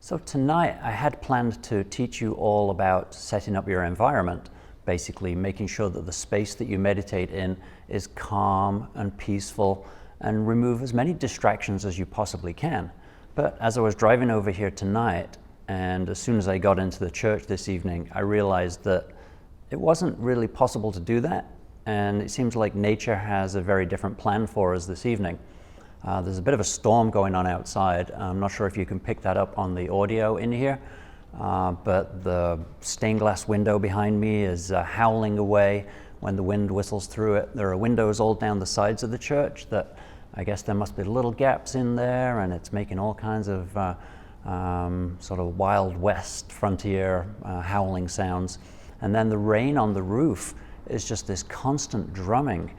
So tonight I had planned to teach you all about setting up your environment, basically making sure that the space that you meditate in is calm and peaceful and remove as many distractions as you possibly can. But as I was driving over here tonight, and as soon as I got into the church this evening, I realized that it wasn't really possible to do that, and it seems like nature has a very different plan for us this evening. There's a bit of a storm going on outside. I'm not sure if you can pick that up on the audio in here, but the stained glass window behind me is howling away when the wind whistles through it. There are windows all down the sides of the church that I guess there must be little gaps in there, and it's making all kinds of sort of Wild West frontier howling sounds. And then the rain on the roof is just this constant drumming.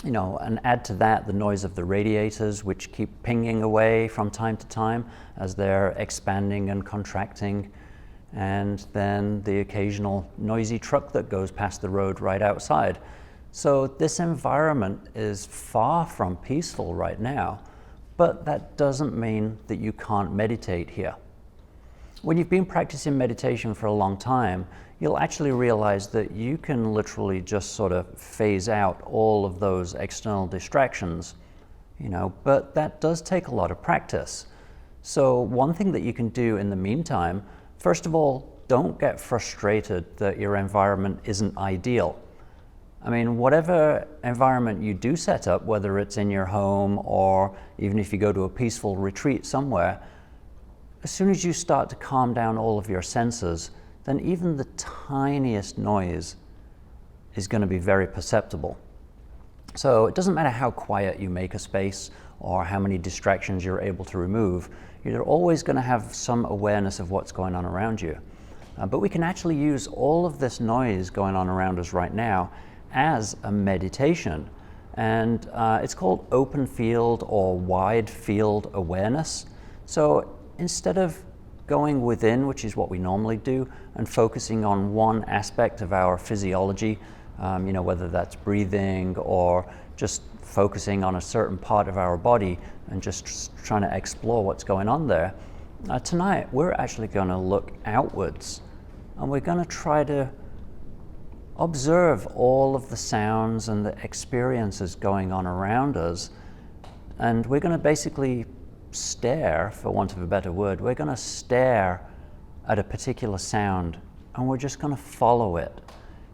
And add to that the noise of the radiators, which keep pinging away from time to time as they're expanding and contracting, and then the occasional noisy truck that goes past the road right outside. So this environment is far from peaceful right now, but that doesn't mean that you can't meditate here. When you've been practicing meditation for a long time, you'll actually realize that you can literally just sort of phase out all of those external distractions, but that does take a lot of practice. So one thing that you can do in the meantime, first of all, don't get frustrated that your environment isn't ideal. I mean, whatever environment you do set up, whether it's in your home or even if you go to a peaceful retreat somewhere, as soon as you start to calm down all of your senses, then even the tiniest noise is going to be very perceptible. So it doesn't matter how quiet you make a space or how many distractions you're able to remove, you're always going to have some awareness of what's going on around you. But we can actually use all of this noise going on around us right now as a meditation. And it's called open field or wide field awareness. So instead of going within, which is what we normally do, and focusing on one aspect of our physiology, whether that's breathing or just focusing on a certain part of our body and just trying to explore what's going on there, tonight we're actually going to look outwards and we're going to try to observe all of the sounds and the experiences going on around us, and we're going to basically stare, for want of a better word, we're going to stare at a particular sound and we're just going to follow it.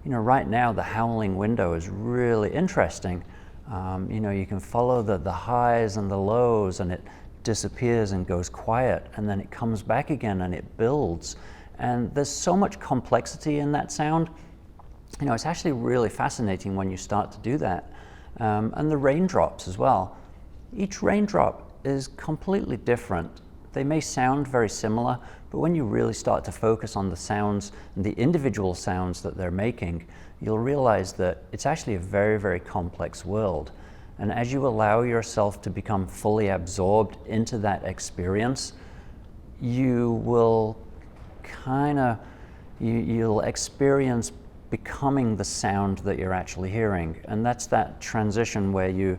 Right now the howling window is really interesting. You can follow the highs and the lows, and it disappears and goes quiet, and then it comes back again and it builds. And there's so much complexity in that sound. It's actually really fascinating when you start to do that. And the raindrops as well. Each raindrop is completely different. They may sound very similar, but when you really start to focus on the sounds and the individual sounds that they're making, you'll realize that it's actually a very, very complex world. And as you allow yourself to become fully absorbed into that experience, you will you'll experience becoming the sound that you're actually hearing. And that's that transition where you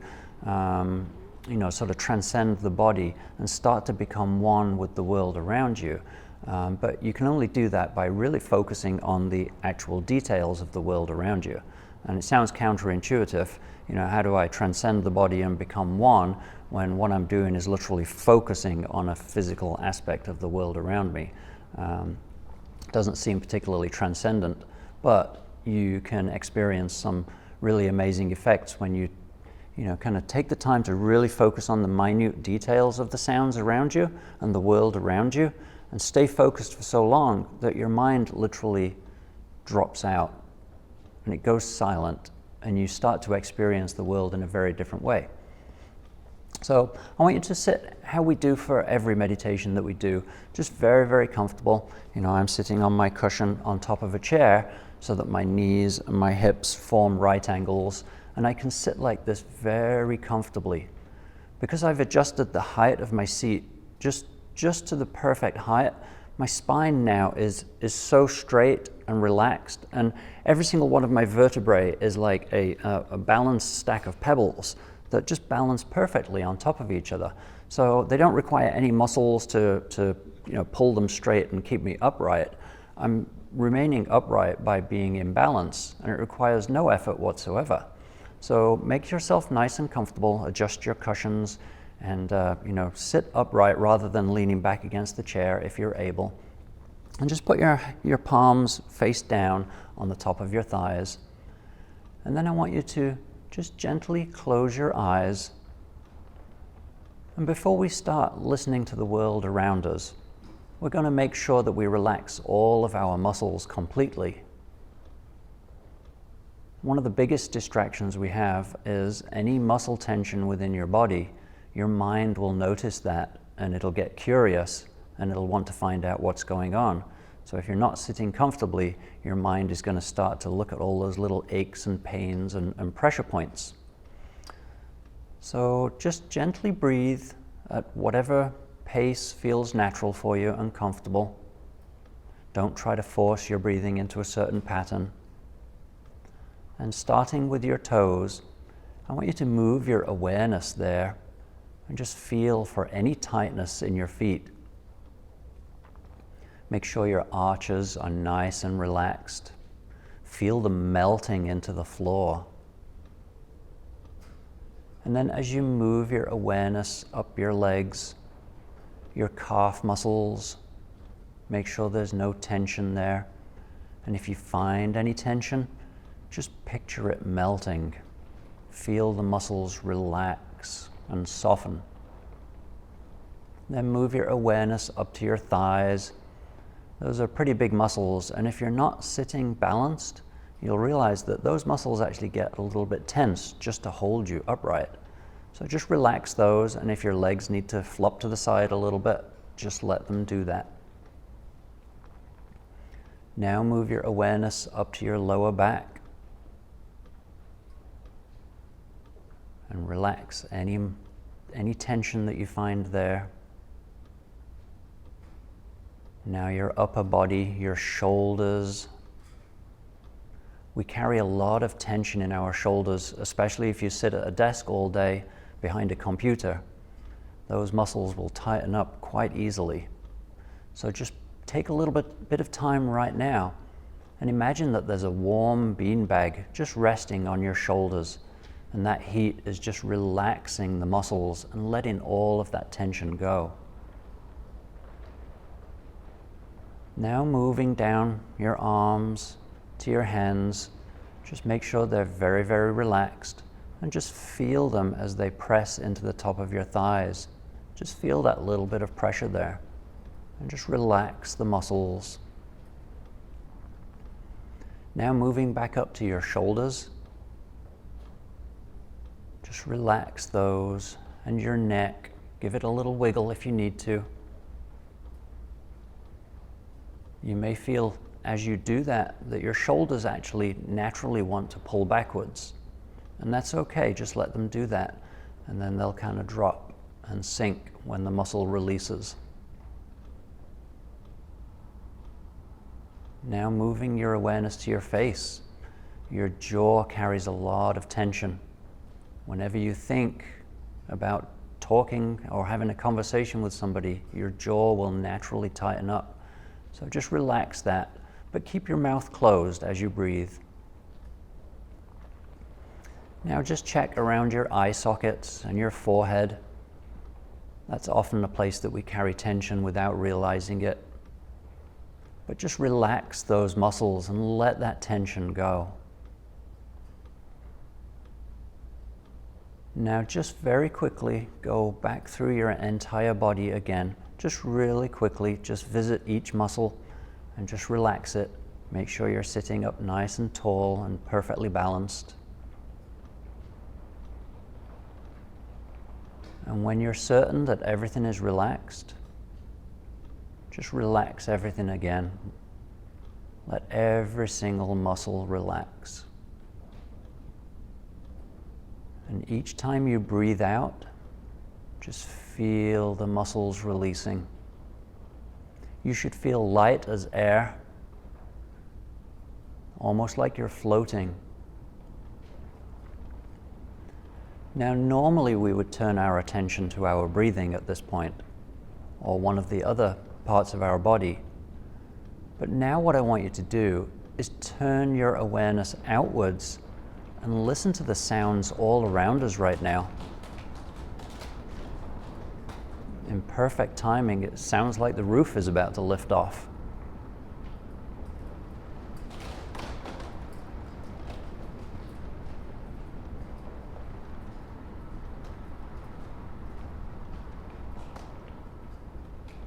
sort of transcend the body and start to become one with the world around you. But you can only do that by really focusing on the actual details of the world around you. And it sounds counterintuitive, how do I transcend the body and become one when what I'm doing is literally focusing on a physical aspect of the world around me? It doesn't seem particularly transcendent, but you can experience some really amazing effects when you kind of take the time to really focus on the minute details of the sounds around you and the world around you, and stay focused for so long that your mind literally drops out and it goes silent, and you start to experience the world in a very different way. So I want you to sit how we do for every meditation that we do, just very, very comfortable. I'm sitting on my cushion on top of a chair so that my knees and my hips form right angles, and I can sit like this very comfortably. Because I've adjusted the height of my seat just to the perfect height, my spine now is so straight and relaxed, and every single one of my vertebrae is like a balanced stack of pebbles that just balance perfectly on top of each other. So they don't require any muscles to pull them straight and keep me upright. I'm remaining upright by being in balance, and it requires no effort whatsoever. So make yourself nice and comfortable, adjust your cushions, and sit upright rather than leaning back against the chair if you're able. And just put your palms face down on the top of your thighs. And then I want you to just gently close your eyes. And before we start listening to the world around us, we're going to make sure that we relax all of our muscles completely. One of the biggest distractions we have is any muscle tension within your body. Your mind will notice that, and it'll get curious, and it'll want to find out what's going on. So if you're not sitting comfortably, your mind is going to start to look at all those little aches and pains and pressure points. So just gently breathe at whatever pace feels natural for you and comfortable. Don't try to force your breathing into a certain pattern. And starting with your toes, I want you to move your awareness there and just feel for any tightness in your feet. Make sure your arches are nice and relaxed. Feel them melting into the floor. And then as you move your awareness up your legs, your calf muscles, make sure there's no tension there. And if you find any tension, just picture it melting. Feel the muscles relax and soften. Then move your awareness up to your thighs. Those are pretty big muscles, and if you're not sitting balanced, you'll realize that those muscles actually get a little bit tense just to hold you upright. So just relax those, and if your legs need to flop to the side a little bit, just let them do that. Now move your awareness up to your lower back and relax any tension that you find there. Now your upper body, your shoulders. We carry a lot of tension in our shoulders, especially if you sit at a desk all day behind a computer. Those muscles will tighten up quite easily. So just take a little bit of time right now and imagine that there's a warm beanbag just resting on your shoulders, and that heat is just relaxing the muscles and letting all of that tension go. Now moving down your arms to your hands, just make sure they're very, very relaxed, and just feel them as they press into the top of your thighs. Just feel that little bit of pressure there, and just relax the muscles. Now moving back up to your shoulders, just relax those, and your neck. Give it a little wiggle if you need to. You may feel as you do that your shoulders actually naturally want to pull backwards. And that's okay, just let them do that. And then they'll kind of drop and sink when the muscle releases. Now moving your awareness to your face. Your jaw carries a lot of tension. Whenever you think about talking or having a conversation with somebody, your jaw will naturally tighten up. So just relax that, but keep your mouth closed as you breathe. Now just check around your eye sockets and your forehead. That's often a place that we carry tension without realizing it. But just relax those muscles and let that tension go. Now just very quickly go back through your entire body again. Just really quickly, just visit each muscle and just relax it. Make sure you're sitting up nice and tall and perfectly balanced. And when you're certain that everything is relaxed, just relax everything again. Let every single muscle relax. And each time you breathe out, just feel the muscles releasing. You should feel light as air, almost like you're floating. Now, normally we would turn our attention to our breathing at this point, or one of the other parts of our body. But now what I want you to do is turn your awareness outwards and listen to the sounds all around us right now. In perfect timing, it sounds like the roof is about to lift off.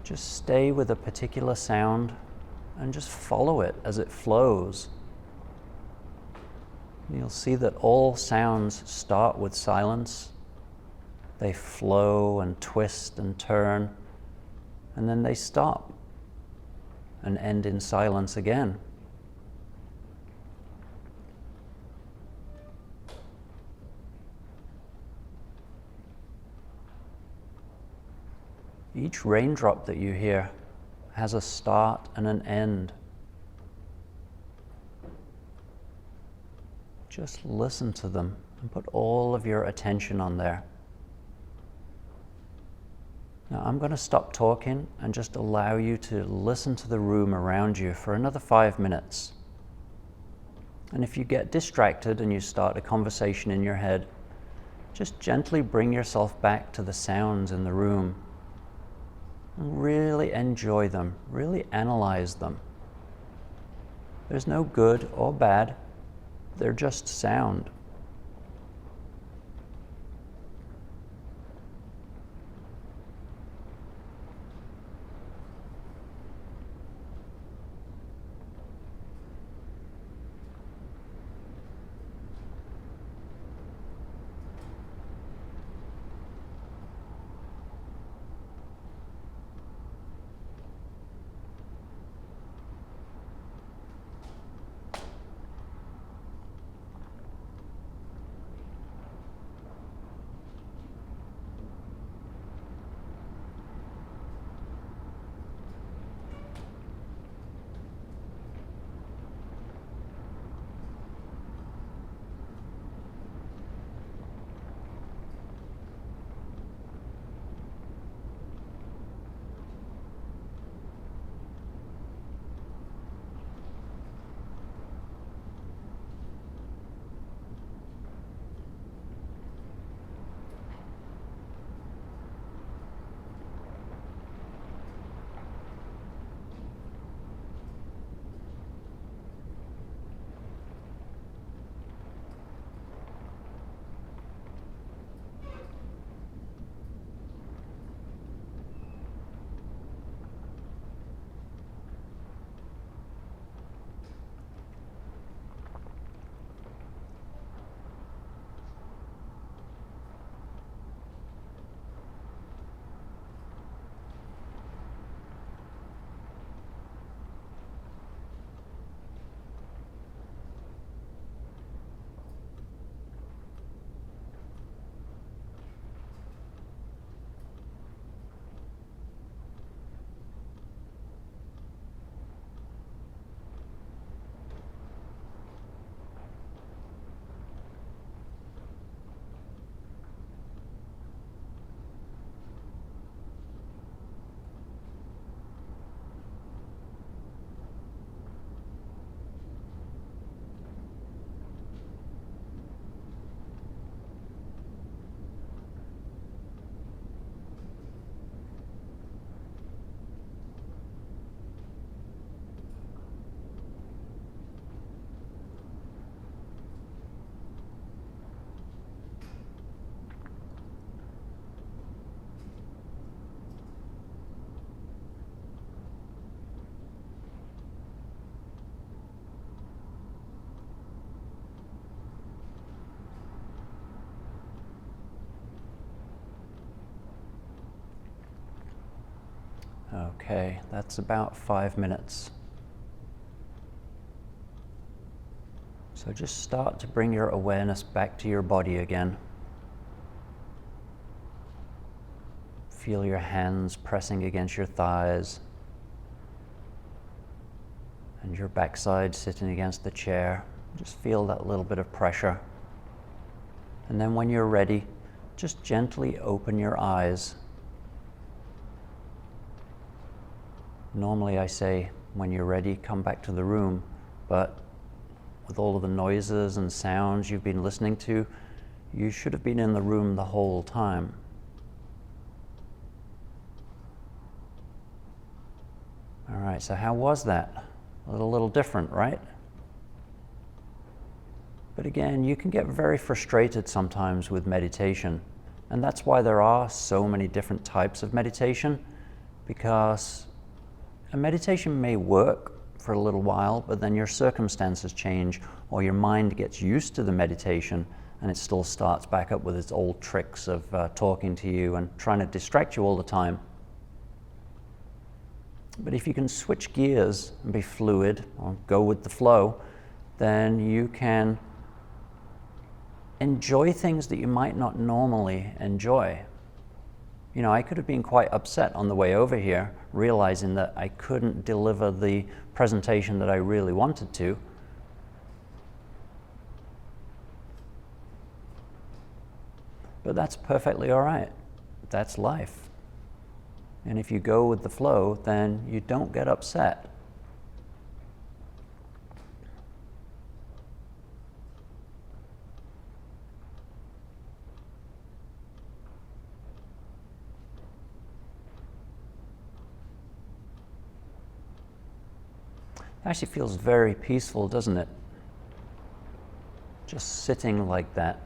Just stay with a particular sound and just follow it as it flows. You'll see that all sounds start with silence. They flow and twist and turn, and then they stop and end in silence again. Each raindrop that you hear has a start and an end. Just listen to them and put all of your attention on there. Now I'm going to stop talking and just allow you to listen to the room around you for another 5 minutes. And if you get distracted and you start a conversation in your head, just gently bring yourself back to the sounds in the room. And really enjoy them, really analyze them. There's no good or bad, they're just sound. Okay, that's about 5 minutes. So just start to bring your awareness back to your body again. Feel your hands pressing against your thighs and your backside sitting against the chair. Just feel that little bit of pressure. And then when you're ready, just gently open your eyes. Normally I say, when you're ready, come back to the room, but with all of the noises and sounds you've been listening to, you should have been in the room the whole time. All right, so how was that? A little different, right? But again, you can get very frustrated sometimes with meditation, and that's why there are so many different types of meditation, because a meditation may work for a little while, but then your circumstances change, or your mind gets used to the meditation and it still starts back up with its old tricks of talking to you and trying to distract you all the time. But if you can switch gears and be fluid or go with the flow, then you can enjoy things that you might not normally enjoy. You know, I could have been quite upset on the way over here, realizing that I couldn't deliver the presentation that I really wanted to. But that's perfectly all right. That's life. And if you go with the flow, then you don't get upset. It actually feels very peaceful, doesn't it? Just sitting like that.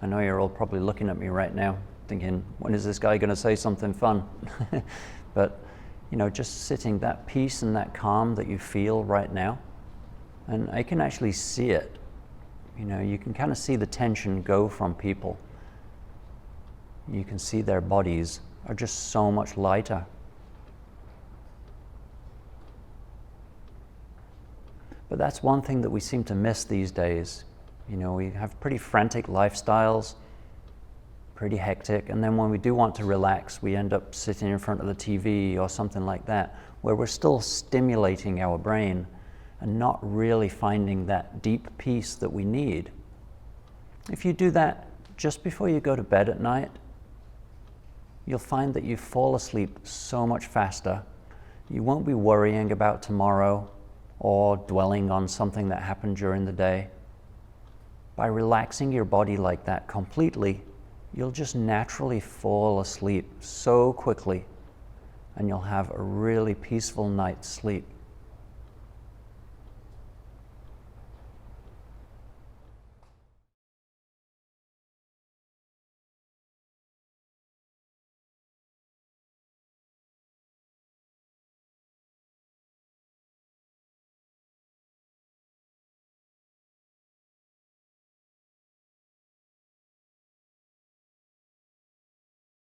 I know you're all probably looking at me right now, thinking, when is this guy going to say something fun? But, you know, just sitting, that peace and that calm that you feel right now. And I can actually see it. You know, you can kind of see the tension go from people. You can see their bodies are just so much lighter. But that's one thing that we seem to miss these days. You know, we have pretty frantic lifestyles, pretty hectic, and then when we do want to relax, we end up sitting in front of the TV or something like that, where we're still stimulating our brain and not really finding that deep peace that we need. If you do that just before you go to bed at night, you'll find that you fall asleep so much faster. You won't be worrying about tomorrow or dwelling on something that happened during the day. By relaxing your body like that completely, you'll just naturally fall asleep so quickly, and you'll have a really peaceful night's sleep.